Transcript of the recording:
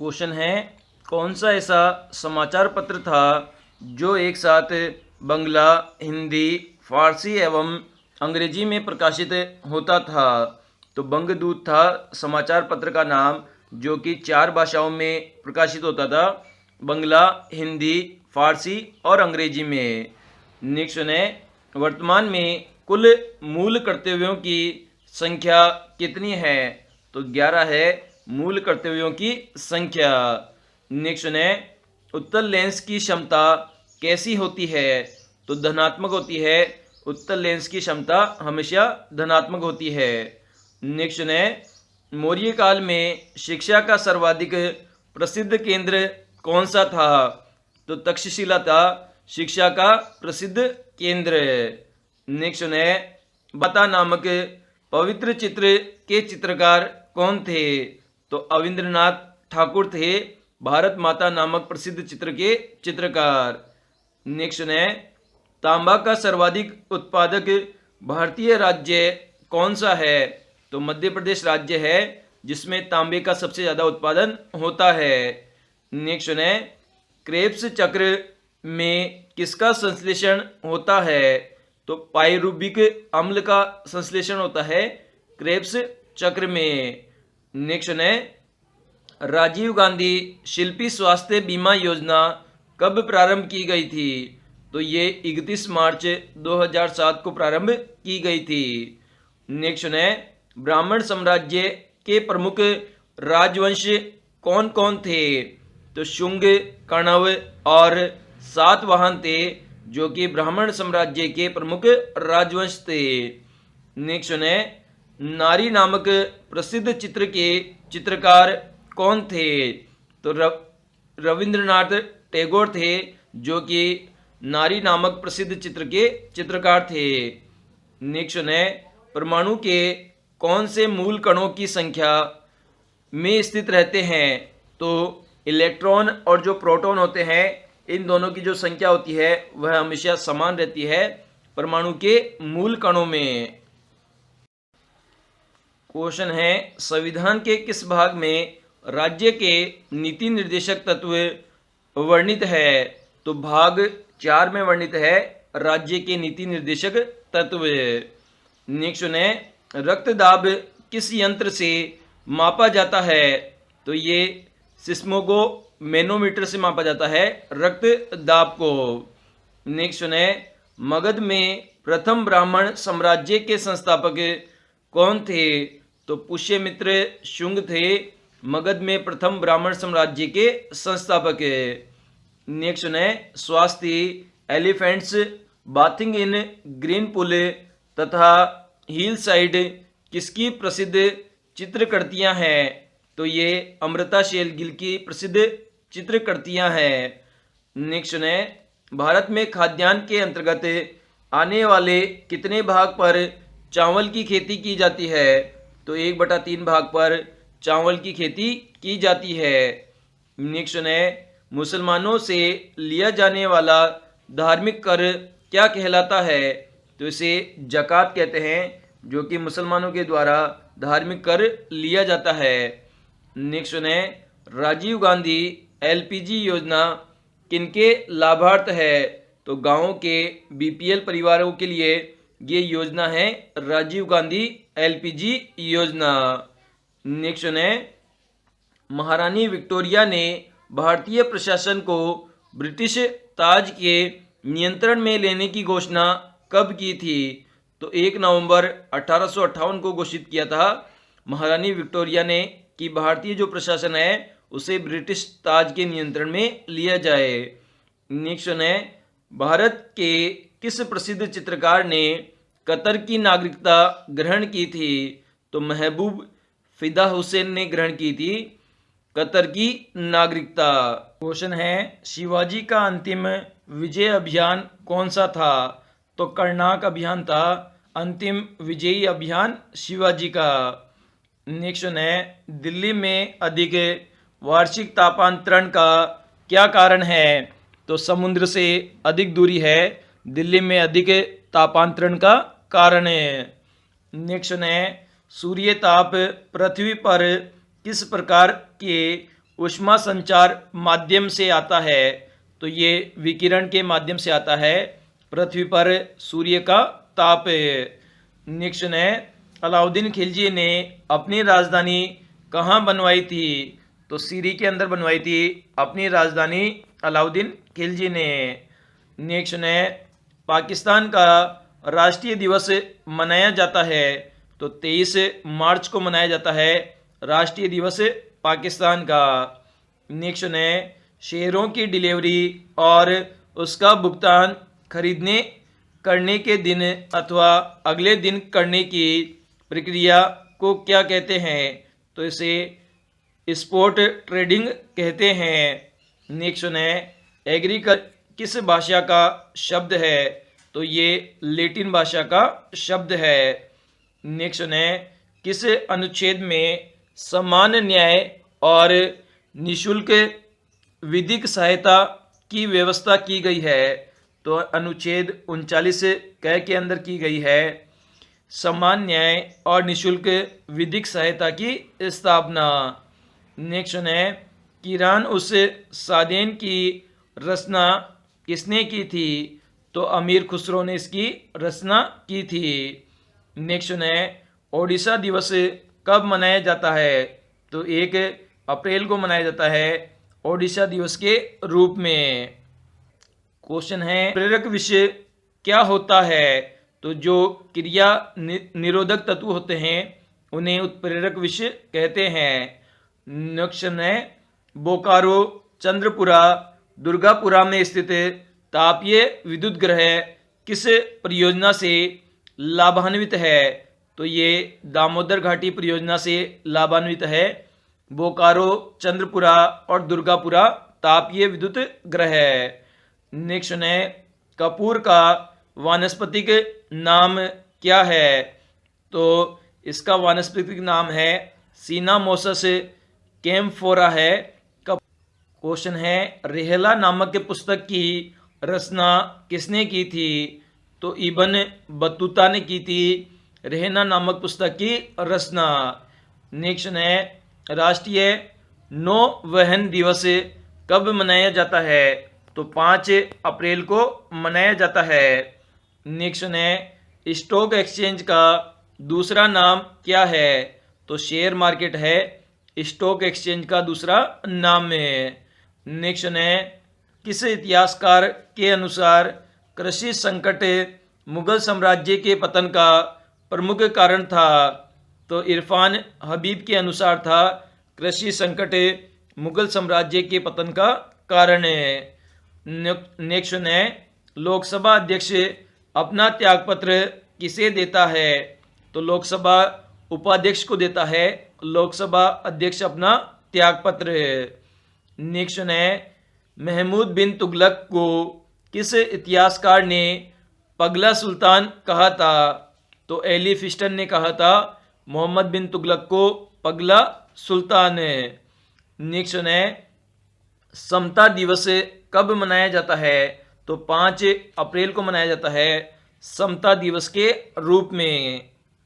Question है, कौन सा ऐसा समाचार पत्र था जो एक साथ बंगला, हिंदी, फारसी एवं अंग्रेजी में प्रकाशित होता था? तो बंगदूत था समाचार पत्र का नाम, जो कि 4 भाषाओं में प्रकाशित होता था, बंगला, हिंदी, फारसी और अंग्रेजी में। नेक्स्ट है, वर्तमान में कुल मूल कर्तव्यों की संख्या कितनी है? तो 11 है मूल कर्तव्यों की संख्या। नेक्स्ट है, उत्तल लेंस की क्षमता कैसी होती है? तो धनात्मक होती है। उत्तल लेंस की क्षमता हमेशा धनात्मक होती है। नेक्स्ट है, मौर्य काल में शिक्षा का सर्वाधिक प्रसिद्ध केंद्र कौन सा था? तो तक्षशिला था शिक्षा का प्रसिद्ध केंद्र। नेक्स्ट है, माता नामक पवित्र चित्र के चित्रकार कौन थे? तो अविंद्रनाथ ठाकुर थे भारत माता नामक प्रसिद्ध चित्र के चित्रकार। नेक्स्ट है, तांबा का सर्वाधिक उत्पादक भारतीय राज्य कौन सा है? तो मध्य प्रदेश राज्य है जिसमें तांबे का सबसे ज़्यादा उत्पादन होता है। नेक्स्ट है, क्रेब्स चक्र में किसका संश्लेषण होता है? तो पाइरुबिक अम्ल का संश्लेषण होता है क्रेब्स चक्र में। नेक्स्ट है, राजीव गांधी शिल्पी स्वास्थ्य बीमा योजना कब प्रारंभ की गई थी? तो ये 31 मार्च 2007 को प्रारंभ की गई थी। नेक्स्ट है, ब्राह्मण साम्राज्य के प्रमुख राजवंश कौन कौन थे? तो शुंग, कण्व और सातवाहन थे, जो कि ब्राह्मण साम्राज्य के प्रमुख राजवंश थे। नेक्स्ट है, नारी नामक प्रसिद्ध चित्र के चित्रकार कौन थे? तो रविंद्रनाथ टैगोर थे, जो कि नारी नामक प्रसिद्ध चित्र के चित्रकार थे। नेक्स्ट है, परमाणु के कौन से मूल कणों की संख्या में स्थित रहते हैं? तो इलेक्ट्रॉन और जो प्रोटॉन होते हैं, इन दोनों की जो संख्या होती है वह हमेशा समान रहती है परमाणु के मूल कणों में। क्वेश्चन है, संविधान के किस भाग में राज्य के नीति निर्देशक तत्व वर्णित है? तो भाग 4 में वर्णित है राज्य के नीति निर्देशक तत्व। नेक्स्ट है, रक्तदाब किस यंत्र से मापा जाता है? तो ये सिस्मोगो मैनोमीटर से मापा जाता है रक्तदाब को। नेक्स्ट है, मगध में प्रथम ब्राह्मण साम्राज्य के संस्थापक कौन थे? तो पुष्यमित्र शुंग थे मगध में प्रथम ब्राह्मण साम्राज्य के संस्थापक। नेक्स्ट है, स्वास्थ्य एलिफेंट्स बाथिंग इन ग्रीन पुल तथा हिल साइड किसकी प्रसिद्ध चित्रकृतियां हैं? तो ये अमृता शेरगिल की प्रसिद्ध चित्रकृतियां हैं। नेक्स्ट है, भारत में खाद्यान्न के अंतर्गत आने वाले कितने भाग पर चावल की खेती की जाती है? तो 1/3 भाग पर चावल की खेती की जाती है। नेक्स्ट है, मुसलमानों से लिया जाने वाला धार्मिक कर क्या कहलाता है? तो इसे ज़कात कहते हैं, जो कि मुसलमानों के द्वारा धार्मिक कर लिया जाता है। नेक्स्ट है, राजीव गांधी एलपीजी योजना किनके लाभार्थ है? तो गांवों के बीपीएल परिवारों के लिए ये योजना है राजीव गांधी एलपीजी योजना। नेक्स्ट है, महारानी विक्टोरिया ने भारतीय प्रशासन को ब्रिटिश ताज के नियंत्रण में लेने की घोषणा कब की थी? तो 1 नवंबर 1858 को घोषित किया था महारानी विक्टोरिया ने कि भारतीय जो प्रशासन है उसे ब्रिटिश ताज के नियंत्रण में लिया जाए। नेक्स्ट है, भारत के किस प्रसिद्ध चित्रकार ने कतर की नागरिकता ग्रहण की थी? तो महबूब फिदा हुसैन ने ग्रहण की थी कतर की नागरिकता। क्वेश्चन है, शिवाजी का अंतिम विजय अभियान कौन सा था? तो करनाक अभियान था अंतिम विजयी अभियान शिवाजी का। नेक्स्ट है, दिल्ली में अधिक वार्षिक तापांतरण का क्या कारण है? तो समुद्र से अधिक दूरी है दिल्ली में अधिक तापांतरण का कारण है। नेक्स्ट है, सूर्य ताप पृथ्वी पर किस प्रकार के ऊष्मा संचार माध्यम से आता है, तो ये विकिरण के माध्यम से आता है। पृथ्वी पर सूर्य का ताप। नेक्स्ट है, अलाउद्दीन खिलजी ने अपनी राजधानी कहाँ बनवाई थी? तो सीरी के अंदर बनवाई थी अपनी राजधानी अलाउद्दीन खिलजी ने। नेक्स्ट है, पाकिस्तान का राष्ट्रीय दिवस मनाया जाता है, तो 23 मार्च को मनाया जाता है राष्ट्रीय दिवस पाकिस्तान का। नेक्स्ट है, शेयरों की डिलीवरी और उसका भुगतान खरीदने करने के दिन अथवा अगले दिन करने की प्रक्रिया को क्या कहते हैं? तो इसे स्पॉट ट्रेडिंग कहते हैं। नेक्स्ट है, एग्रीकल्चर किस भाषा का शब्द है? तो ये लैटिन भाषा का शब्द है। नेक्स्ट है, किस अनुच्छेद में समान न्याय और निशुल्क विधिक सहायता की व्यवस्था की गई है? तो अनुच्छेद 39 क के अंदर की गई है समान न्याय और निशुल्क विधिक सहायता की स्थापना। नेक्स्ट है, किरान उस सादेन की रचना किसने की थी? तो अमीर खुसरो ने इसकी रचना की थी। नेक्स्ट है, ओडिशा दिवस कब मनाया जाता है? तो 1 अप्रैल को मनाया जाता है ओडिशा दिवस के रूप में। क्वेश्चन है, प्रेरक विषय क्या होता है? तो जो क्रिया निरोधक तत्व होते हैं उन्हें उत्प्रेरक विषय कहते हैं। नेक्स्ट है, बोकारो चंद्रपुरा दुर्गापुरा में स्थित तापीय विद्युत ग्रह किस परियोजना से लाभान्वित है? तो ये दामोदर घाटी परियोजना से लाभान्वित है बोकारो चंद्रपुरा और दुर्गापुरा तापीय विद्युत ग्रह। नेक्स्ट है, कपूर का वानस्पतिक नाम क्या है? तो इसका वानस्पतिक नाम है सिनामोमस कैम्फोरा है। क्वेश्चन है, रेहला नामक पुस्तक की रचना किसने की थी? तो इब्न बतूता ने की थी रेहना नामक पुस्तक की रचना। नेक्स्ट है, राष्ट्रीय नौवहन दिवस कब मनाया जाता है? तो 5 अप्रैल को मनाया जाता है। नेक्स्ट है, स्टॉक एक्सचेंज का दूसरा नाम क्या है? तो शेयर मार्केट है स्टॉक एक्सचेंज का दूसरा नाम है। नेक्स्ट है, किस इतिहासकार के अनुसार कृषि संकट मुगल साम्राज्य के पतन का प्रमुख कारण था? तो इरफान हबीब के अनुसार था कृषि संकट मुगल साम्राज्य के पतन का कारण है। नेक्स्ट है, लोकसभा अध्यक्ष अपना त्यागपत्र किसे देता है? तो लोकसभा उपाध्यक्ष को देता है लोकसभा अध्यक्ष अपना त्यागपत्र। नेक्स्ट है, महमूद बिन तुगलक को किस इतिहासकार ने पगला सुल्तान कहा था? तो एली फिस्टन ने कहा था मोहम्मद बिन तुगलक को पगला सुल्तान। नेक्स्ट है, समता दिवस कब मनाया जाता है? तो 5 अप्रैल को मनाया जाता है समता दिवस के रूप में।